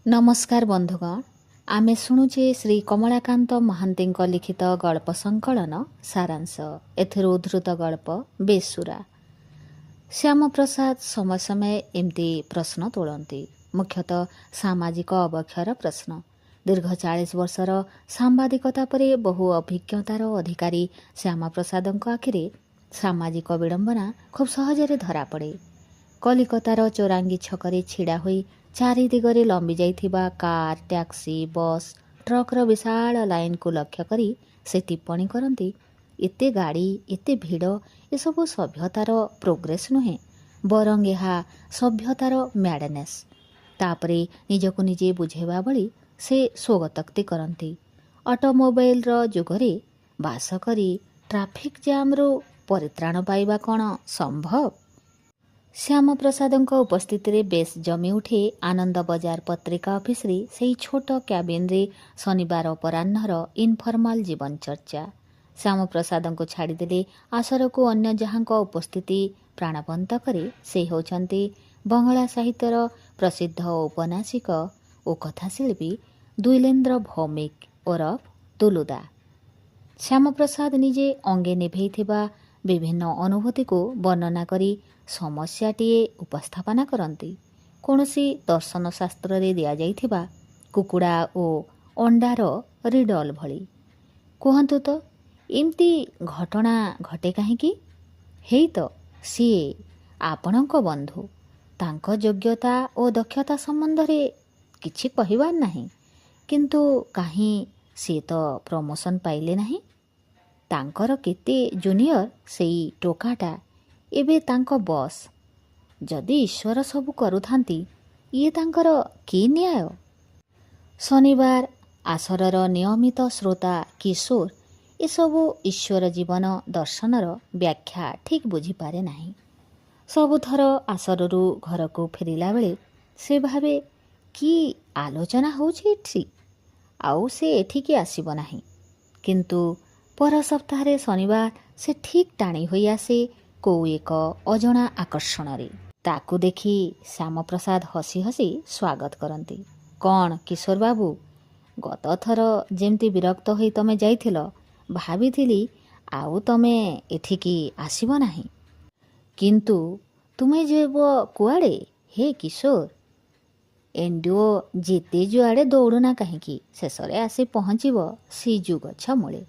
नमस्कार बंधुगण आमे शुणुचे श्री कमलाकांत महांती लिखित गल्प संकलन सारांश एथिर उद्धृत गल्प बेसुरा। श्याम प्रसाद समय समय एमती प्रश्न तोड़ती, मुख्यतः सामाजिक अवक्षयर प्रश्न। दीर्घ 40 वर्षर सांबादिकता परे बहु अभिज्ञतार अधिकारी श्यामा प्रसाद आखिरे सामाजिक विडंबना खूब सहजरे धरा पड़े। कलिकतार चोरांगी छकरे छिड़ा होई चारि दिगरे लंबी जाइथिबा कार, टैक्सी, बस, ट्रक्र विशाल लाइन को लक्ष्य करी से टिप्पणी करती, एते गाड़ी एते भिड़ एसबू सभ्यतार प्रोग्रेस नुहे, बरंग यह सभ्यतार मैडनेस। तापरे निजको निजे बुझेबा बली से स्वगतोक्ति करती। ऑटोमोबाइल जुगरे बास करी ट्राफिक जाम्रु परित्राण पाइबा कौन संभव? श्याम प्रसाद उपस्थिति बेस जमी उठे आनंद बजार पत्रिका ऑफिस रे से छोट क्याबिन रे शनिवार अपराह्नर इनफर्माल जीवन चर्चा। श्याम प्रसाद को छाड़देले आसर को अन्य जहाँ उपस्थिति प्राणवंत करे से होचंती बंगला साहित्यर प्रसिद्ध औपन्यासिक और कथाशिल्पी दुईलेन्द्र भौमिक ओरफ दुलुदा। श्याम प्रसाद निजे अंगे निभेइथिबा विभिन्न अनुभूति को वर्णना करी समस्याटीए उपस्थापना करती। कौनसी दर्शन शास्त्र रे दिया जाइथिबा कुकुड़ा और अंडार रिडल भली। कहतु तो एमती घटना घटे कहीं? हेई तो सीए आपणक बंधु, तांको योग्यता और दक्षता संबंध रे किछि कहिबार नाही, किंतु काहीं सी तो प्रमोशन पाइले नाही। तांकर केते जूनियर सेई टोकाटा एबे तांको बॉस। जदि ईश्वर सबु करुथांती ये तांकर की न्याय? शनिवार आसरर नियमित श्रोता किशोर एसबु ईश्वर जीवन दर्शनर व्याख्या ठीक बुझीपारे नाही। सबुथर आसररू घर को फेरिला बेले से भावे कि आलोचना होछि एठी, आउ से एठिकी आसीब नाही। किंतु पर सप्ताह शनिवार से ठीक टाणी होई आसे को एक अजणा आकर्षण रे। ताकू देखी श्याम प्रसाद हसी हसी स्वागत करती। कौन किशोर बाबू, गत थर जेमती विरक्त होई तमे जाइथिल, भाविथिली आउ तमे एठिकी आसीब नाही। किंतु तुमे जेब कुआड़े हे किशोर? एंडुओ जेते जुआड़े दौड़ुना कहीं शेषरे आसी पहुँचब सीजु गछ मूले।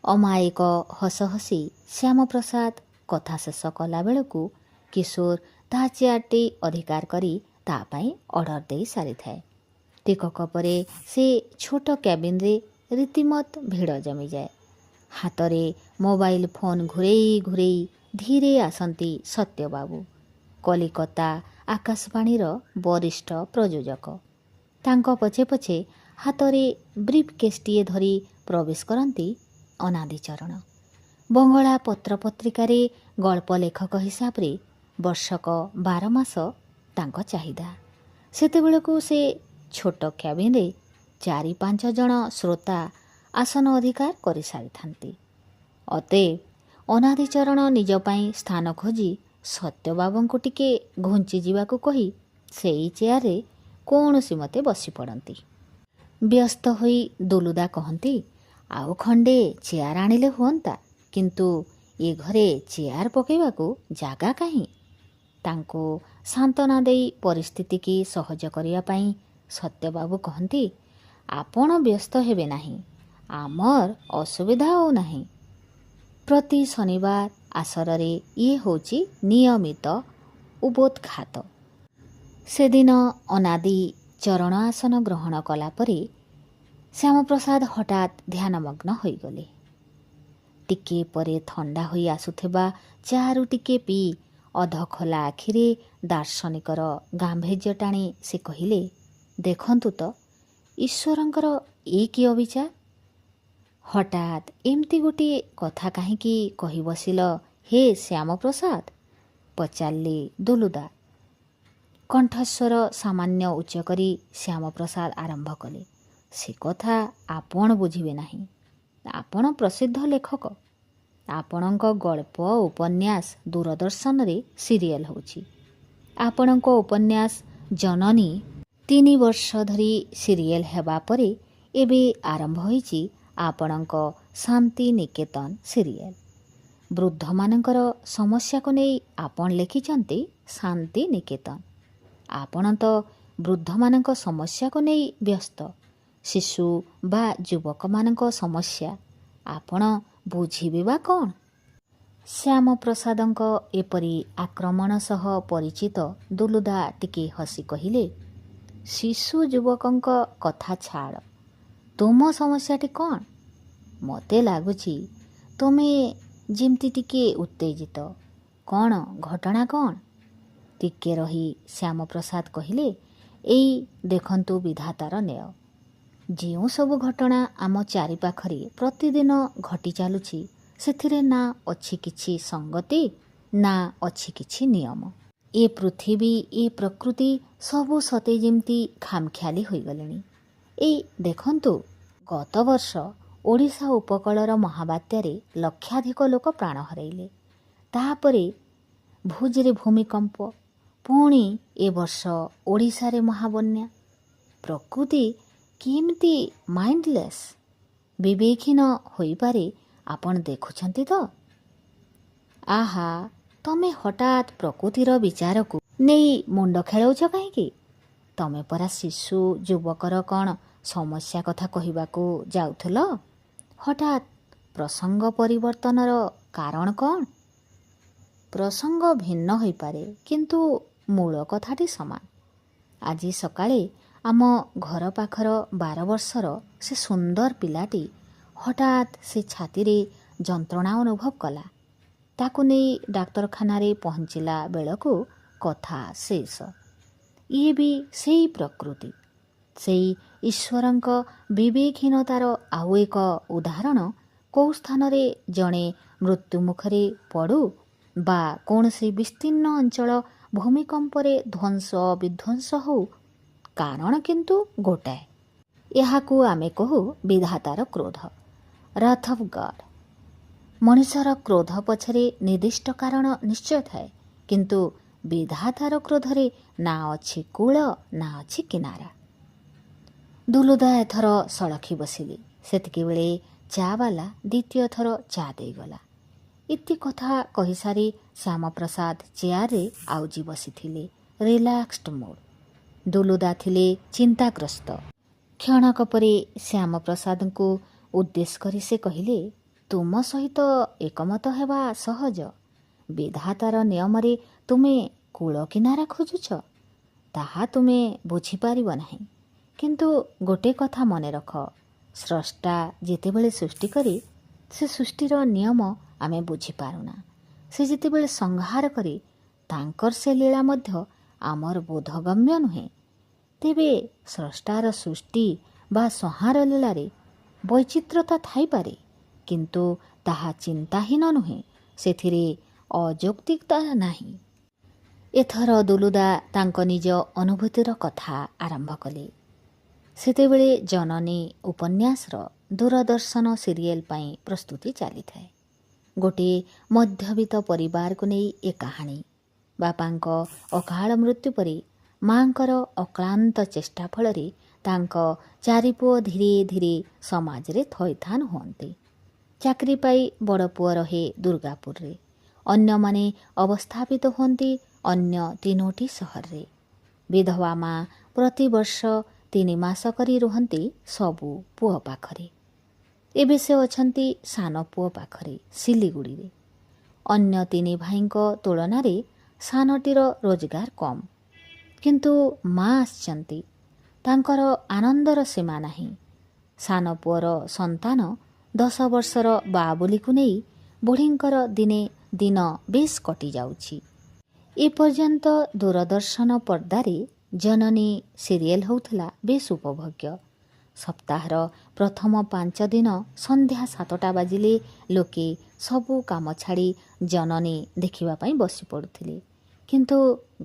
अमायिक हस हसी श्याम प्रसाद कथा शेष कला बेलू किशोर ता चेयारटी अधिकार करी तापाई ऑर्डर दे सारी थाए। टिकक परे से छोट कैबिन रे रीतिमत भिड़ जमी जाए। हातरे मोबाइल फोन घुरेई घुरेई धीरे आसंती सत्यबाबू, कलिकता आकाशवाणीर वरिष्ठ प्रयोजक। तांको पछे पछे हातरे ब्रीफ केसटीए धरी प्रवेश करती अनादिचरण। बंगला पत्र पत्रिकार गल्प लेखक हिसाब रे वर्षक 12 मास तांको चाहिदा। सेतेबेलकू से छोट क्याबिन रे 4-5 जन श्रोता आसन अधिकार कर सारी थांती। अतएव अनादिचरण निज पाई स्थान खोजी सत्यबाबू को टिके घुंची जीवाकू कही सेई चेयर रे कौनसी मते बसी पड़ती। व्यस्त होई दुलुदा कहती, आउ खंडे चेयर आनिले हुअंता, किंतु ये घरे चेयर पकेबाकू जागा काहीं? तांको सांत्वना देई परिस्थिति की सहज करिया पाई सत्यबाबू कहती, आपण व्यस्त हेबे नाही, आमर असुविधा हो नाही। प्रति शनिवार आसर रे ये होची नियमित उपोत्खात। से दिन अनादि चरण आसन ग्रहण कला परे श्याम प्रसाद हठात ध्यानमग्न होईगले। टिके परे थंडा होई आसुथिबा चारु टिके पी अध खोला आखिरे दार्शनिकर गांभीर्य टाणी से कहिले, देखंतु तो ईश्वरंकर ए कि अविचार? हठात एमती गोटे कथा काहींकी कही बसिल हे श्याम प्रसाद? पचारले दुलुदा। कंठस्वर सामान्य उच्च करी श्याम प्रसाद आरंभ कले, से कथा आपण बुझिबे नाही। आपण प्रसिद्ध लेखक, आपणक गल्प उपन्यास दूरदर्शन रे सीरियल होची। आपणक उपन्यास जननी 3 ବର୍ଷ ଧରି ସିରିଏଲ୍ ହେବା ପରେ ଏବେ ଆରମ୍ଭ ହୋଇଛି ଆପଣଙ୍କ ଶାନ୍ତି ନିକେତନ ସିରିଏଲ୍। ବୃଦ୍ଧମାନଙ୍କର ସମସ୍ୟାକୁ ନେଇ ଆପଣ ଲେଖିଛନ୍ତି ଶାନ୍ତି ନିକେତନ। ଆପଣ ତ ବୃଦ୍ଧମାନଙ୍କ ସମସ୍ୟାକୁ ନେଇ ବ୍ୟସ୍ତ। ଶିଶୁ ବା ଯୁବକମାନଙ୍କ ସମସ୍ୟା ଆପଣ ବୁଝିବେ ବା କ'ଣ? ଶ୍ୟାମପ୍ରସାଦଙ୍କ ଏପରି ଆକ୍ରମଣ ସହ ପରିଚିତ ଦୁଲୁଦା ଟିକେ ହସି କହିଲେ, ଶିଶୁ ଯୁବକଙ୍କ କଥା ଛାଡ଼, ତୁମ ସମସ୍ୟାଟି କ'ଣ? ମୋତେ ଲାଗୁଛି ତୁମେ ଯେମିତି ଟିକେ ଉତ୍ତେଜିତ। କ'ଣ ଘଟଣା କ'ଣ? ଟିକେ ରହି ଶ୍ୟାମପ୍ରସାଦ କହିଲେ, ଏଇ ଦେଖନ୍ତୁ ବିଧାତାର ନ୍ୟାୟ। ଯେଉଁ ସବୁ ଘଟଣା ଆମ ଚାରିପାଖରେ ପ୍ରତିଦିନ ଘଟି ଚାଲୁଛି ସେଥିରେ ନା ଅଛି କିଛି ସଙ୍ଗତି, ନା ଅଛି କିଛି ନିୟମ। ଏ ପୃଥିବୀ, ଏ ପ୍ରକୃତି ସବୁ ସତେ ଯେମିତି ଖାମଖିଆଲି ହୋଇଗଲେଣି। ଏଇ ଦେଖନ୍ତୁ, ଗତ ବର୍ଷ ଓଡ଼ିଶା ଉପକୂଳର ମହାବାତ୍ୟାରେ ଲକ୍ଷାଧିକ ଲୋକ ପ୍ରାଣ ହରାଇଲେ। ତାପରେ ଭୁଜରେ ଭୂମିକମ୍ପ, ପୁଣି ଏ ବର୍ଷ ଓଡ଼ିଶାରେ ମହାବନ୍ୟା। ପ୍ରକୃତି କେମିତି ମାଇଣ୍ଡଲେସ୍, ବିବେକହୀନ ହୋଇପାରେ ଆପଣ ଦେଖୁଛନ୍ତି ତ? ଆହା, ତମେ ହଠାତ୍ ପ୍ରକୃତିର ବିଚାରକୁ ନେଇ ମୁଣ୍ଡ ଖେଳଉଛ କାହିଁକି? ତମେ ପରା ଶିଶୁ ଯୁବକର କ'ଣ ସମସ୍ୟା କଥା କହିବାକୁ ଯାଉଥିଲ? ହଠାତ୍ ପ୍ରସଙ୍ଗ ପରିବର୍ତ୍ତନର କାରଣ କ'ଣ? ପ୍ରସଙ୍ଗ ଭିନ୍ନ ହୋଇପାରେ, କିନ୍ତୁ ମୂଳ କଥାଟି ସମାନ। ଆଜି ସକାଳେ ଆମ ଘର ପାଖର 12 ବର୍ଷର ସେ ସୁନ୍ଦର ପିଲାଟି ହଠାତ୍ ସେ ଛାତିରେ ଯନ୍ତ୍ରଣା ଅନୁଭବ କଲା। ତାକୁ ନେଇ ଡାକ୍ତରଖାନାରେ ପହଞ୍ଚିଲା ବେଳକୁ କଥା ଶେଷ। ଇଏ ବି ସେଇ ପ୍ରକୃତି, ସେଇ ଈଶ୍ୱରଙ୍କ ବିବେକହୀନତାର ଆଉ ଏକ ଉଦାହରଣ। କେଉଁ ସ୍ଥାନରେ ଜଣେ ମୃତ୍ୟୁ ମୁଖରେ ପଡ଼ୁ ବା କୌଣସି ବିସ୍ତୀର୍ଣ୍ଣ ଅଞ୍ଚଳ ଭୂମିକମ୍ପରେ ଧ୍ୱଂସ ବିଧ୍ୱଂସ ହେଉ, କାରଣ କିନ୍ତୁ ଗୋଟାଏ। ଏହାକୁ ଆମେ କହୁ ବିଧାତାର କ୍ରୋଧ, ରାଥ୍ ଅଫ୍ ଗଡ୍। ମଣିଷର କ୍ରୋଧ ପଛରେ ନିର୍ଦ୍ଦିଷ୍ଟ କାରଣ ନିଶ୍ଚୟ ଥାଏ, କିନ୍ତୁ ବିଧାତାର କ୍ରୋଧରେ ନା ଅଛି କୂଳ, ନା ଅଛି କିନାରା। ଦୁଲୁଦା ଏଥର ସଳଖି ବସିଲେ। ସେତିକିବେଳେ ଚା' ବାଲା ଦ୍ୱିତୀୟ ଥର ଚା' ଦେଇଗଲା। ଏତେ କଥା କହିସାରି ଶ୍ୟାମପ୍ରସାଦ ଚେୟାରରେ ଆଉଜି ବସିଥିଲେ, ରିଲାକ୍ସଡ ମୁଡ୍। ଦୁଲୁଦା ଥିଲେ ଚିନ୍ତାଗ୍ରସ୍ତ। କ୍ଷଣକ ପରେ ଶ୍ୟାମପ୍ରସାଦଙ୍କୁ ଉଦ୍ଦେଶ୍ୟ କରି ସେ କହିଲେ, ତୁମ ସହିତ ଏକମତ ହେବା ସହଜ। ବିଧାତାର ନିୟମରେ ତୁମେ କୂଳ କିନାରା ଖୋଜୁଛ, ତାହା ତୁମେ ବୁଝିପାରିବ ନାହିଁ। କିନ୍ତୁ ଗୋଟିଏ କଥା ମନେ ରଖ, ସ୍ରଷ୍ଟା ଯେତେବେଳେ ସୃଷ୍ଟି କରେ, ସେ ସୃଷ୍ଟିର ନିୟମ ଆମେ ବୁଝିପାରୁନା। ସେ ଯେତେବେଳେ ସଂହାର କରେ, ତାଙ୍କର ସେ ଲୀଳା ମଧ୍ୟ ଆମର ବୋଧଗମ୍ୟ ନୁହେଁ। ତେବେ ସ୍ରଷ୍ଟାର ସୃଷ୍ଟି ବା ସଂହାର ଲୀଳାରେ ବୈଚିତ୍ର୍ୟତା ଥାଇପାରେ, କିନ୍ତୁ ତାହା ଚିନ୍ତାହୀନ ନୁହେଁ, ସେଥିରେ ଅଯୌକ୍ତିକତା ନାହିଁ। ଏଥର ଦୁଲୁଦା ତାଙ୍କ ନିଜ ଅନୁଭୂତିର କଥା ଆରମ୍ଭ କଲେ। ସେତେବେଳେ ଜନନୀ ଉପନ୍ୟାସର ଦୂରଦର୍ଶନ ସିରିଏଲ୍ ପାଇଁ ପ୍ରସ୍ତୁତି ଚାଲିଥାଏ। ଗୋଟିଏ ମଧ୍ୟବିତ୍ତ ପରିବାରକୁ ନେଇ ଏ କାହାଣୀ। ବାପାଙ୍କ ଅକାଳ ମୃତ୍ୟୁ ପରେ ମାଙ୍କର ଅକ୍ଳାନ୍ତ ଚେଷ୍ଟା ଫଳରେ ତାଙ୍କ ଚାରି ପୁଅ ଧୀରେ ଧୀରେ ସମାଜରେ ଥଇଥାନ ହୁଅନ୍ତି। ଚାକିରି ପାଇ ବଡ଼ ପୁଅ ରହେ ଦୁର୍ଗାପୁରରେ, ଅନ୍ୟମାନେ ଅବସ୍ଥାପିତ ହୁଅନ୍ତି ଅନ୍ୟ 3ଟି ସହରରେ। ବିଧବା ମା ପ୍ରତିବର୍ଷ 3 ମାସ କରି ରୁହନ୍ତି ସବୁ ପୁଅ ପାଖରେ। ଏବେ ସେ ଅଛନ୍ତି ସାନ ପୁଅ ପାଖରେ ସିଲିଗୁଡ଼ିରେ। ଅନ୍ୟ 3 ଭାଇଙ୍କ ତୁଳନାରେ ସାନଟିର ରୋଜଗାର କମ୍, କିନ୍ତୁ ମା ଆସିଛନ୍ତି। ତାଙ୍କର ଆନନ୍ଦର ସୀମା ନାହିଁ। ସାନ ପୁଅର ସନ୍ତାନ 10 ବର୍ଷର ବାବୁଲିକୁ ନେଇ ବୁଢ଼ୀଙ୍କର ଦିନେ ଦିନ ବେଶ୍ କଟିଯାଉଛି। ଏପର୍ଯ୍ୟନ୍ତ ଦୂରଦର୍ଶନ ପର୍ଦ୍ଦାରେ ଜନନୀ ସିରିଏଲ୍ ହେଉଥିଲା ବେଶ୍ ଉପଭୋଗ୍ୟ। ସପ୍ତାହର ପ୍ରଥମ 5 ଦିନ ସନ୍ଧ୍ୟା 7ଟା ବାଜିଲେ ଲୋକେ ସବୁ କାମ ଛାଡ଼ି ଜନନୀ ଦେଖିବା ପାଇଁ ବସି ପଡ଼ୁଥିଲେ। କିନ୍ତୁ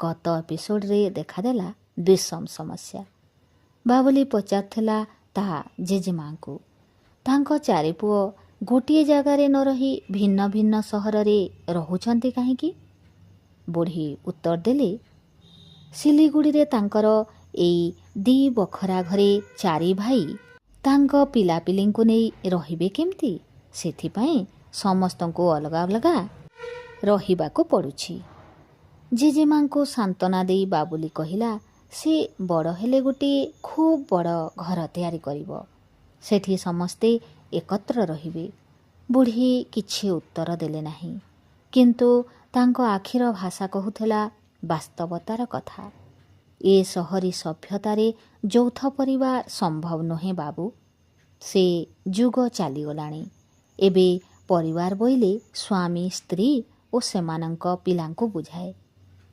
ଗତ ଏପିସୋଡ଼ରେ ଦେଖାଦେଲା ବିଷମ ସମସ୍ୟା। ବାବୁଲି ପଚାରୁଥିଲା ତା ଜେଜେମାଙ୍କୁ, ତାଙ୍କ 4 ପୁଅ ଗୋଟିଏ ଜାଗାରେ ନ ରହି ଭିନ୍ନ ଭିନ୍ନ ସହରରେ ରହୁଛନ୍ତି କାହିଁକି? ବୁଢ଼ୀ ଉତ୍ତର ଦେଲେ, ସିଲିଗୁଡ଼ିରେ ତାଙ୍କର ଏଇ ଦି ବଖରା ଘରେ ଚାରି ଭାଇ ତାଙ୍କ ପିଲାପିଲିଙ୍କୁ ନେଇ ରହିବେ କେମିତି? ସେଥିପାଇଁ ସମସ୍ତଙ୍କୁ ଅଲଗା ଅଲଗା ରହିବାକୁ ପଡ଼ୁଛି। ଜେଜେମାଙ୍କୁ ସାନ୍ତ୍ୱନା ଦେଇ ବାବୁଲି କହିଲା, ସେ ବଡ଼ ହେଲେ ଗୋଟିଏ ଖୁବ୍ ବଡ଼ ଘର ତିଆରି କରିବ। ସେଠି ସମସ୍ତେ ଏକତ୍ର ରହିବେ। ବୁଢ଼ୀ କିଛି ଉତ୍ତର ଦେଲେ ନାହିଁ, କିନ୍ତୁ ତାଙ୍କ ଆଖିର ଭାଷା କହୁଥିଲା ବାସ୍ତବତାର କଥା। ଏ ସହରୀ ସଭ୍ୟତାରେ ଯୌଥ ପରିବାର ସମ୍ଭବ ନୁହେଁ ବାବୁ। ସେ ଯୁଗ ଚାଲିଗଲାଣି। ଏବେ ପରିବାର ବୋଇଲେ ସ୍ୱାମୀ ସ୍ତ୍ରୀ ଓ ସେମାନଙ୍କ ପିଲାଙ୍କୁ ବୁଝାଏ।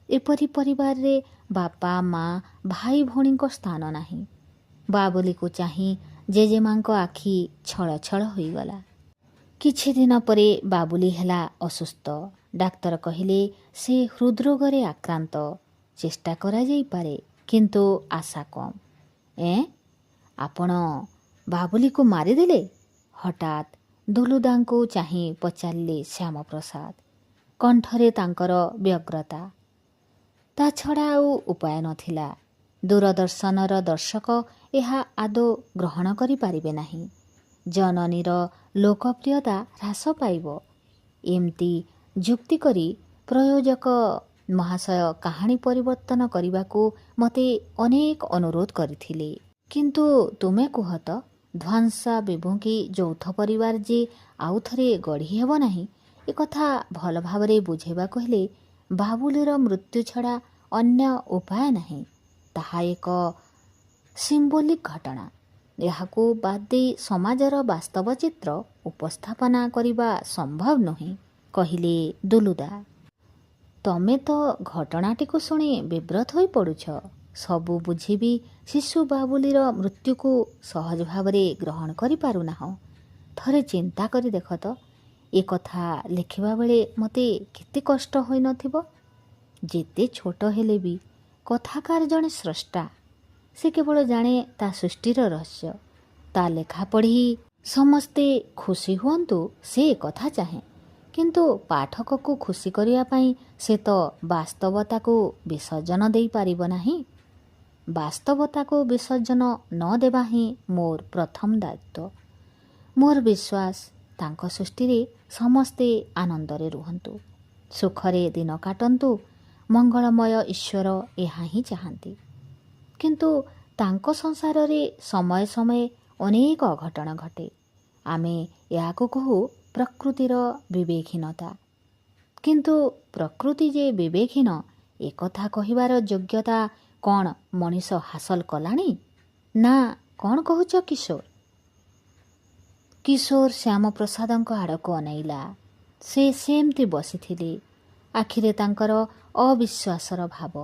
ଏପରି ପରିବାରରେ ବାପା ମା ଭାଇ ଭଉଣୀଙ୍କ ସ୍ଥାନ ନାହିଁ। ବାବୁଲିକୁ ଚାହିଁ ଜେଜେମାଙ୍କ ଆଖି ଛଳ ଛଳ ହୋଇଗଲା। କିଛି ଦିନ ପରେ ବାବୁଲି ହେଲା ଅସୁସ୍ଥ। ଡାକ୍ତର କହିଲେ ସେ ହୃଦରୋଗରେ ଆକ୍ରାନ୍ତ। ଚେଷ୍ଟା କରାଯାଇପାରେ, କିନ୍ତୁ ଆଶା କମ୍। ଆପଣ ବାବୁଲିକୁ ମାରିଦେଲେ? ହଠାତ୍ ଦୁଲୁଦାଙ୍କୁ ଚାହିଁ ପଚାରିଲେ ଶ୍ୟାମପ୍ରସାଦ। କଣ୍ଠରେ ତାଙ୍କର ବ୍ୟଗ୍ରତା। ତା ଛଡ଼ା ଆଉ ଉପାୟ ନଥିଲା। ଦୂରଦର୍ଶନର ଦର୍ଶକ ଏହା ଆଦୌ ଗ୍ରହଣ କରିପାରିବେ ନାହିଁ। ଜନନୀର ଲୋକପ୍ରିୟତା ହ୍ରାସ ପାଇବ। ଏମିତି ଯୁକ୍ତି କରି ପ୍ରଯୋଜକ ମହାଶୟ କାହାଣୀ ପରିବର୍ତ୍ତନ କରିବାକୁ ମୋତେ ଅନେକ ଅନୁରୋଧ କରିଥିଲେ। କିନ୍ତୁ ତୁମେ କୁହ ତ, ଧ୍ୱଂସାଭିମୁଖୀ ଯୌଥ ପରିବାର ଯେ ଆଉ ଥରେ ଗଢ଼ି ହେବ ନାହିଁ, ଏକଥା ଭଲ ଭାବରେ ବୁଝେଇବାକୁ ହେଲେ ବାବୁଲିର ମୃତ୍ୟୁ ଛଡ଼ା ଅନ୍ୟ ଉପାୟ ନାହିଁ। ତାହା ଏକ ସିମ୍ବୋଲିକ୍ ଘଟଣା। ଏହାକୁ ବାଦ ଦେଇ ସମାଜର ବାସ୍ତବ ଚିତ୍ର ଉପସ୍ଥାପନା କରିବା ସମ୍ଭବ ନୁହେଁ, କହିଲେ ଦୁଲୁଦା। ତମେ ତ ଘଟଣାଟିକୁ ଶୁଣି ବିବ୍ରତ ହୋଇ ପଡ଼ୁଛ। ସବୁ ବୁଝିବି ଶିଶୁ ବାବୁଲିର ମୃତ୍ୟୁକୁ ସହଜ ଭାବରେ ଗ୍ରହଣ କରିପାରୁନାହଁ। ଥରେ ଚିନ୍ତା କରି ଦେଖ ତ, ଏ କଥା ଲେଖିବା ବେଳେ ମୋତେ କେତେ କଷ୍ଟ ହୋଇନଥିବ। ଯେତେ ଛୋଟ ହେଲେ ବି କଥାକାର ଜଣେ ସ୍ରଷ୍ଟା। ସେ କେବଳ ଜାଣେ ତା ସୃଷ୍ଟିର ରହସ୍ୟ। ତା ଲେଖା ପଢ଼ି ସମସ୍ତେ ଖୁସି ହୁଅନ୍ତୁ, ସେ କଥା ଚାହେଁ। କିନ୍ତୁ ପାଠକକୁ ଖୁସି କରିବା ପାଇଁ ସେ ତ ବାସ୍ତବତାକୁ ବିସର୍ଜନ ଦେଇପାରିବ ନାହିଁ। ବାସ୍ତବତାକୁ ବିସର୍ଜନ ନ ଦେବା ହିଁ ମୋର ପ୍ରଥମ ଦାୟିତ୍ୱ। ମୋର ବିଶ୍ୱାସ ତାଙ୍କ ସୃଷ୍ଟିରେ ସମସ୍ତେ ଆନନ୍ଦରେ ରୁହନ୍ତୁ, ସୁଖରେ ଦିନ କାଟନ୍ତୁ। ମଙ୍ଗଳମୟ ଈଶ୍ୱର ଏହା ହିଁ ଚାହାନ୍ତି। କିନ୍ତୁ ତାଙ୍କ ସଂସାରରେ ସମୟେ ସମୟେ ଅନେକ ଅଘଟଣ ଘଟେ। ଆମେ ଏହାକୁ କହୁ ପ୍ରକୃତିର ବିବେକହୀନତା। କିନ୍ତୁ ପ୍ରକୃତି ଯେ ବିବେକହୀନ, ଏକଥା କହିବାର ଯୋଗ୍ୟତା କ'ଣ ମଣିଷ ହାସଲ କଲାଣି? ନା କ'ଣ କହୁଛ କିଶୋର? କିଶୋର ଶ୍ୟାମପ୍ରସାଦଙ୍କ ଆଡ଼କୁ ଅନେଇଲା। ସେ ସେମିତି ବସିଥିଲେ। ଆଖିରେ ତାଙ୍କର ଅବିଶ୍ୱାସର ଭାବ।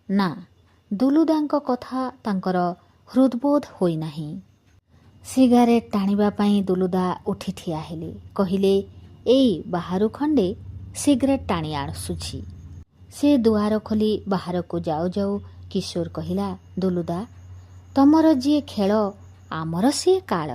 ନା, ଦୁଲୁଦାଙ୍କ କଥା ତାଙ୍କର ହୃଦବୋଧ ହୋଇନାହିଁ। ସିଗାରେଟ୍ ଟାଣିବା ପାଇଁ ଦୁଲୁଦା ଉଠି ଠିଆ ହେଲେ। କହିଲେ, ଏଇ ବାହାରୁ ଖଣ୍ଡେ ସିଗାରେଟ୍ ଟାଣି ଆସୁଛି। ସେ ଦୁଆର ଖୋଲି ବାହାରକୁ ଯାଉ ଯାଉ କିଶୋର କହିଲା, ଦୁଲୁଦା, ତମର ଯିଏ ଖେଳ, ଆମର ସିଏ କାଳ।